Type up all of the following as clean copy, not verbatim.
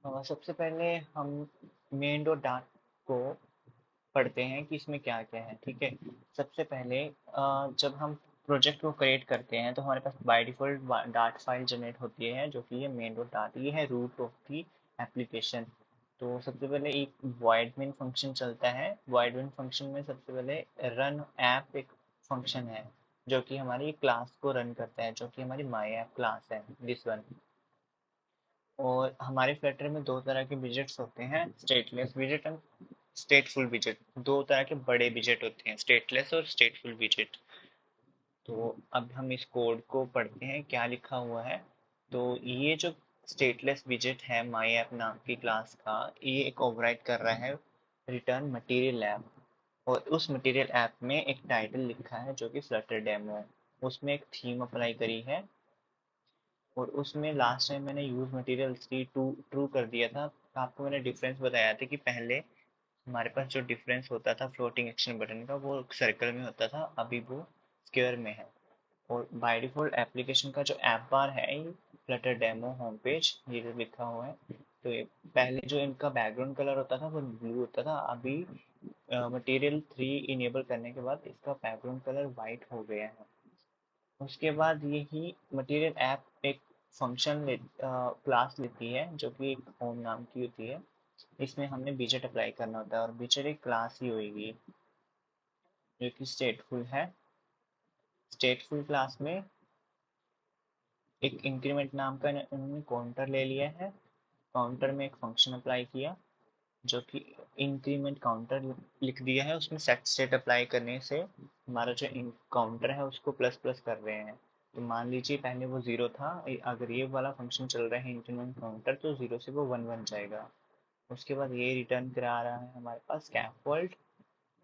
सबसे पहले हम मेन डॉट डार्ट को पढ़ते हैं कि इसमें क्या क्या है। ठीक है, सबसे पहले जब हम प्रोजेक्ट को क्रिएट करते हैं तो हमारे पास by default Dart file generate होती है, जो कि ये मेन डॉट डार्ट ये है रूट ऑफ दी एप्लीकेशन। तो सबसे पहले एक वॉइड मेन फंक्शन चलता है। वॉइड मेन फंक्शन में सबसे पहले रन ऐप एक फंक्शन है जो कि हमारी क्लास को रन करता है, जो कि हमारी माई ऐप क्लास है, दिस वन। और हमारे फ्लटर में दो तरह के विजेट्स होते हैं, स्टेटलेस विजेट एंड स्टेटफुल विजेट। दो तरह के बड़े विजेट होते हैं, स्टेटलेस और स्टेटफुल विजेट। तो अब हम इस कोड को पढ़ते हैं क्या लिखा हुआ है। तो ये जो स्टेटलेस विजेट है माई ऐप नाम की क्लास का, ये एक ओवरराइड कर रहा है रिटर्न मटेरियल ऐप। और उस मटेरियल ऐप में एक टाइटल लिखा है जो कि फ्लटर डेमो है। उसमें एक थीम अप्लाई करी है, और उसमें लास्ट टाइम मैंने use material three to true कर दिया था। आपको मैंने डिफरेंस बताया था कि पहले हमारे पास जो डिफरेंस होता था फ्लोटिंग एक्शन बटन का, वो सर्कल में होता था, अभी वो स्क्वायर में है। और बाय डिफॉल्ट एप्लीकेशन का जो ऐप बार है, ये फ्लटर डेमो होम पेज ये जो लिखा हुआ है। तो ये पहले जो इनका बैकग्राउंड कलर होता था वो ब्लू होता था, अभी मटेरियल थ्री इनेबल करने के बाद इसका बैकग्राउंड कलर वाइट हो गया है। उसके बाद यही मटेरियल ऐप एक फंक्शन क्लास लेती है जो कि एक होम नाम की होती है। इसमें हमने बीजेट अप्लाई करना होता है, और बीजेट एक क्लास ही होगी जो कि स्टेटफुल है। स्टेटफुल क्लास में एक इंक्रीमेंट नाम का उन्होंने काउंटर ले लिया है। काउंटर में एक फंक्शन अप्लाई किया जो कि इंक्रीमेंट काउंटर लिख दिया है। उसमें सेट स्टेट अप्लाई करने से हमारा जो काउंटर है उसको प्लस प्लस कर रहे हैं। तो मान लीजिए पहले वो जीरो था, अगर ये वाला फंक्शन चल रहा है इंक्रीमेंट काउंटर, तो जीरो से वो वन बन जाएगा। उसके बाद ये रिटर्न करा रहा है हमारे पास स्कैफोल्ड।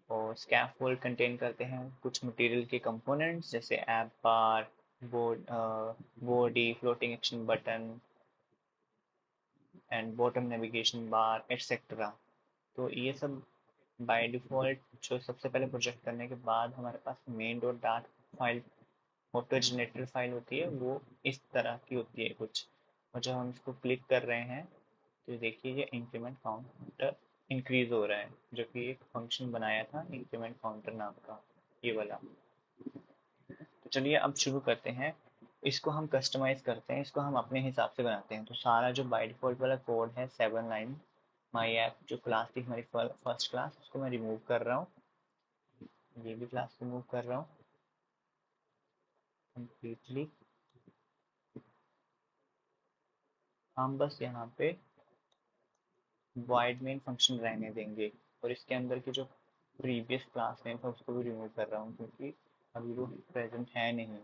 और स्कैफोल्ड कंटेन करते हैं कुछ मटेरियल के कंपोनेंट्स, जैसे app bar, board, body, floating action button and bottom navigation bar etcetera. तो ये सब बाय डिफ़ॉल्ट जो सबसे पहले प्रोजेक्ट करने के बाद हमारे पास main dot dart file, auto generator file होती है, वो इस तरह की होती है कुछ। और जब हम इसको क्लिक कर रहे हैं तो देखिए ये इंक्रीमेंट काउंटर इंक्रीज हो रहा है, जो कि एक फंक्शन बनाया था इंक्रीमेंट काउंटर नाम का, ये वाला। तो चलिए अब शुरू करते हैं। इसको हम कस्टमाइज करते हैं, इसको हम अपने हिसाब से बनाते हैं। तो सारा जो बाय डिफ़ॉल्ट वाला कोड है 7 लाइन, माई ऐप जो क्लास थी हमारी फर्स्ट क्लास, उसको मैं रिमूव कर रहा हूँ। ये भी क्लास रिमूव कर रहा हूँ कम्प्लीटली। हम बस यहाँ पे वॉइड मेन फंक्शन रहने देंगे, और इसके अंदर की जो प्रीवियस क्लास नेम था उसको भी रिमूव कर रहा हूँ, क्योंकि अभी वो प्रेजेंट है नहीं।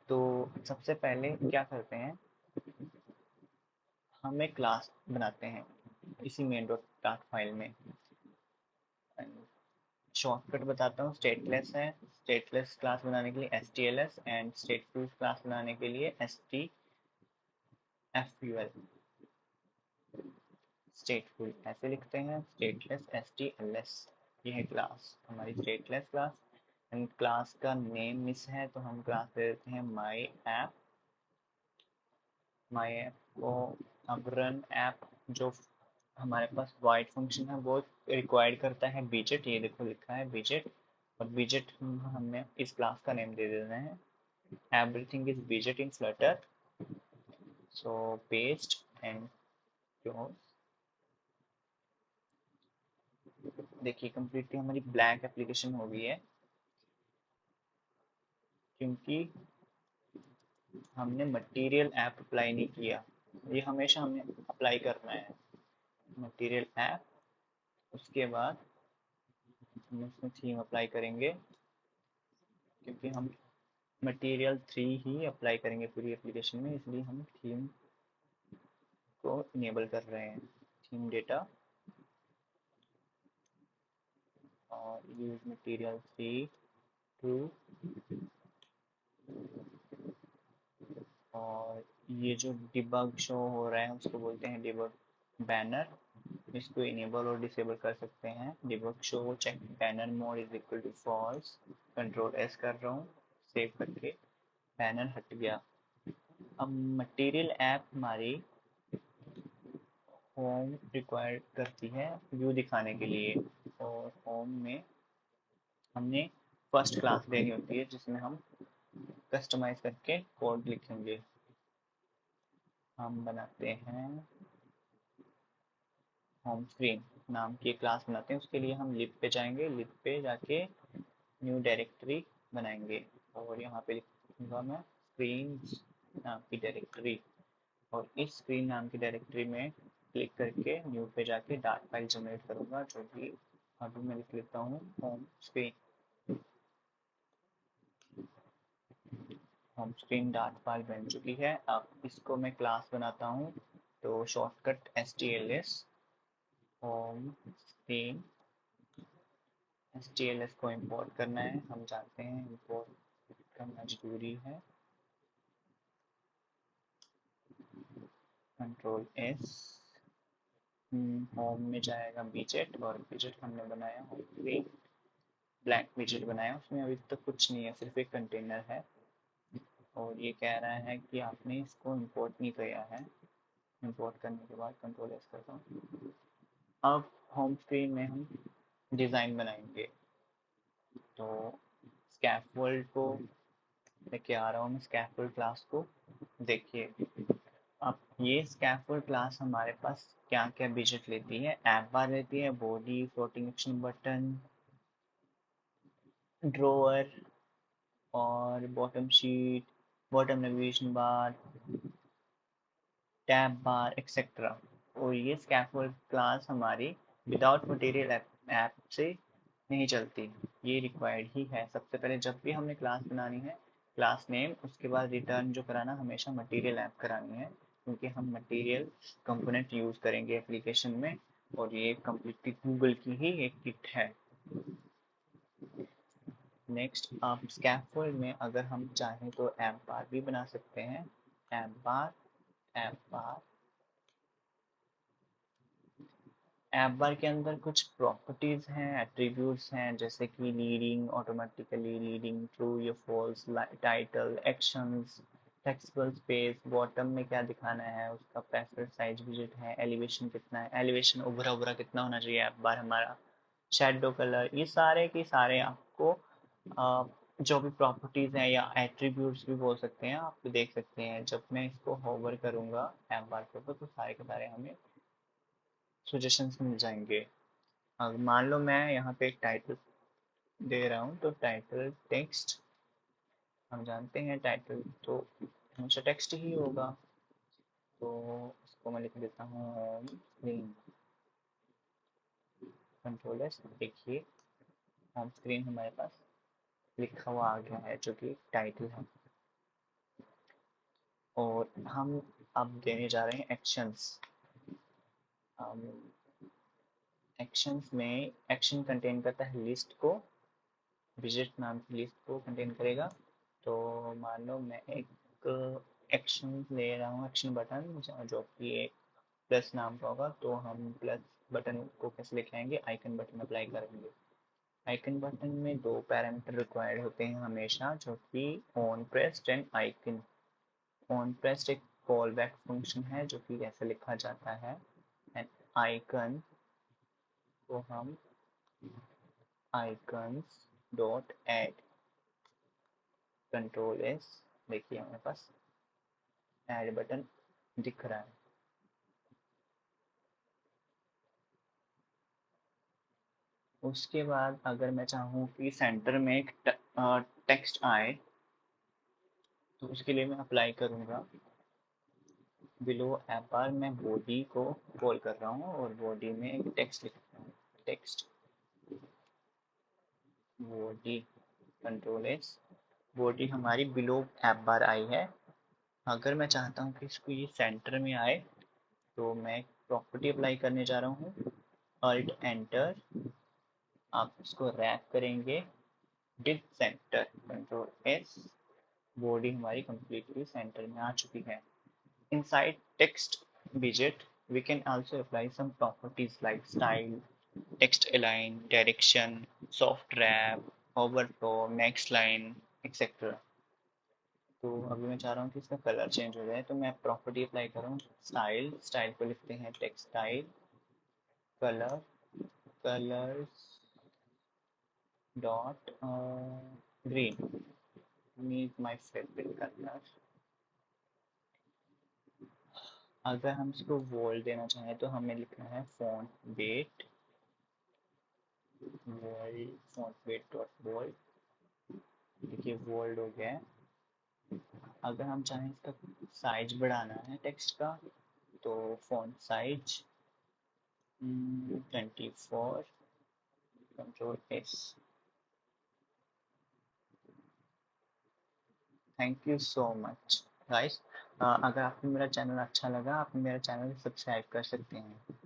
तो सबसे पहले क्या करते हैं, हम एक क्लास बनाते हैं इसी मेन डॉट डार्ट फाइल में। शॉर्टकट बताता हूँ, स्टेटलेस है। स्टेटलेस क्लास बनाने के लिए S T L S, and stateful class बनाने के लिए S T F U L. Stateful ऐसे लिखते हैं, stateless S T L S. ये है क्लास, हमारी स्टेटलेस क्लास। एंड क्लास का नेम मिस है तो हम क्लास दे देते हैं माई ऐप। माई ऐप को अब रन ऐप, जो हमारे पास वाइड फंक्शन है वो रिक्वायर्ड करता है बीजेट। ये देखो लिखा है बीजेट, और बीजेट हमने इस क्लास का नेम दे देना है एवरीथिंग इज बीजेट in Flutter. So paste and close. देखिए कंप्लीटली हमारी ब्लैंक एप्लीकेशन हो गई है, क्योंकि हमने मटेरियल ऐप अप्लाई नहीं किया। ये हमेशा हमें अप्लाई करना है, मटेरियल ऐप। उसके बाद हम इसमें थीम अप्लाई करेंगे, क्योंकि हम मटेरियल थ्री ही अप्लाई करेंगे पूरी एप्लीकेशन में, इसलिए हम थीम को इनेबल कर रहे हैं। थीम डेटा और यूज मटेरियल थ्री टू। और ये जो डिबग शो हो रहा है उसको बोलते हैं डिबग बैनर। इसको इनेबल और डिसेबल कर सकते हैं। Debug show check banner mode is equal to false. Control S कर रहा हूँ सेव करके, बैनर हट गया। अब मटेरियल ऐप हमारी होम रिक्वायर करती है व्यू दिखाने के लिए, और होम में हमने फर्स्ट क्लास देनी होती है जिसमें हम कस्टमाइज करके कोड लिखेंगे। हम बनाते हैं होम स्क्रीन नाम की एक क्लास बनाते हैं, उसके लिए हम लिब पे जाएंगे, लिब पे जाके न्यू डायरेक्टरी बनाएंगे, और यहाँ पे लिखूंगा मैं स्क्रीन नाम की डायरेक्टरी, और इस स्क्रीन नाम की डायरेक्टरी में क्लिक करके न्यू पे जाके डार्ट फाइल जनरेट करूंगा, जो कि अभी मैं लिख लेता हूँ home screen. Home screen dart file बन चुकी है। अब इसको मैं क्लास बनाता हूँ, तो shortcut STLS home screen STLS को इंपोर्ट करना है, हम जानते हैं इंपोर्ट करना जरूरी है। Ctrl+S, होम में जाएगा विजेट, और विजेट हमने बनाया होम स्क्रीन ब्लैक विजेट बनाया, उसमें अभी तक कुछ नहीं है, सिर्फ एक कंटेनर है, और ये कह रहा है कि आपने इसको इंपोर्ट नहीं किया है। इंपोर्ट करने के बाद Ctrl+S करता हूँ। अब होम स्क्रीन में हम डिज़ाइन बनाएंगे, तो स्कैफोल्ड को लेके आ रहा हूँ मैं, स्कैफोल्ड क्लास को। देखिए अब ये स्कैफोल्ड क्लास हमारे पास क्या क्या विजेट लेती है, ऐप बार लेती है, body, floating action button, drawer, और bottom sheet, bottom navigation bar, tab bar etcetera. और ये स्कैफोल्ड क्लास हमारी विदाउट मटेरियल ऐप से नहीं चलती, ये रिक्वायर्ड ही है। सबसे पहले जब भी हमने क्लास बनानी है, क्लास नेम, उसके बाद रिटर्न जो कराना हमेशा मटेरियल ऐप करानी है, क्योंकि हम मटेरियल कंपोनेंट यूज़ करेंगे एप्लीकेशन में, और ये कम्प्लीटली गूगल की ही एक किट है। नेक्स्ट आप स्कैफोल्ड में अगर हम चाहें तो ऐप बार भी बना सकते हैं। App bar, app bar, app bar के अंदर कुछ प्रॉपर्टीज हैं, एट्रीब्यूट्स हैं, जैसे कि लीडिंग, ऑटोमेटिकली लीडिंग, ट्रू या फॉल्स, टाइटल, एक्शंस, टेक्स्टबल स्पेस, बॉटम में क्या दिखाना है, उसका पैसेज साइज विजिट है, एलिवेशन कितना है, एलिवेशन उभरा उभरा कितना होना चाहिए ऐप बार हमारा, शेडो कलर, ये सारे के सारे आपको जो भी प्रॉपर्टीज हैं या एट्रीब्यूट्स भी बोल सकते हैं, आप देख सकते हैं। जब मैं इसको होवर करूंगा ऐप बार के ऊपर, तो सारे के सारे हमें सजेशंस मिल जाएंगे। अब मान लो मैं यहाँ पे एक टाइटल दे रहा हूँ, तो टाइटल टेक्स्ट, हम जानते हैं टाइटल तो हमेशा टेक्स्ट ही होगा, तो इसको मैं लिख देता हूँ होम स्क्रीन। Ctrl+S, देखिए होम स्क्रीन हमारे पास लिखा हुआ आ गया है, जो कि टाइटल है। और हम अब देने जा रहे हैं एक्शंस। एक्शंस में एक्शन कंटेन करता है लिस्ट को, विजिट नाम की लिस्ट को कंटेन करेगा। तो मान लो मैं एक एक्शन ले रहा हूँ, एक्शन बटन, जो कि एक प्लस नाम का होगा, तो हम प्लस बटन को कैसे लेके आएंगे, आइकन बटन अप्लाई करेंगे। आइकन बटन में दो पैरामीटर रिक्वायर्ड होते हैं हमेशा, जो कि on pressed and icon. On pressed एक कॉल बैक फंक्शन है, जो कि ऐसे लिखा जाता है, एंड आइकन को हम आइकन्स डॉट ऐड। Ctrl+S, देखिए हमारे पास ऐड बटन दिख रहा है। उसके बाद अगर मैं चाहूँ कि सेंटर में एक टेक्स्ट आए, तो उसके लिए मैं अप्लाई करूँगा बिलो ऐप बार, मैं बॉडी को कॉल कर रहा हूँ, और बॉडी में एक टेक्स्ट लिख रहा हूँ, टेक्स्ट बॉडी। Ctrl+S, बॉडी हमारी बिलो ऐप बार आई है। अगर मैं चाहता हूँ कि इसको ये सेंटर में आए, तो मैं प्रॉपर्टी अप्लाई करने जा रहा हूँ, अल्ट एंटर, आप इसको रैप करेंगे विद सेंटर। Ctrl+S, बॉडी हमारी completely सेंटर में आ चुकी है। Inside text widget, we can also apply some properties like style, text align, direction, soft wrap, overflow, next line, etc. तो अभी मैं चाह रहा हूँ कि इसका कलर चेंज हो जाए, तो मैं प्रॉपर्टी अप्लाई करूँ, स्टाइल, स्टाइल को लिखते हैं textile, colour, colours dot green, need my favourite colour. अगर हम इसको वोल्ट देना चाहें तो हमें लिखना है font weight, volt, font weight dot volt. देखिए वोल्ट हो गया है। अगर हम चाहें इसका साइज बढ़ाना है टेक्स्ट का, तो font size 24, control S. Thank you so much guys. अगर आपको मेरा चैनल अच्छा लगा, आप मेरा चैनल सब्सक्राइब कर सकते हैं।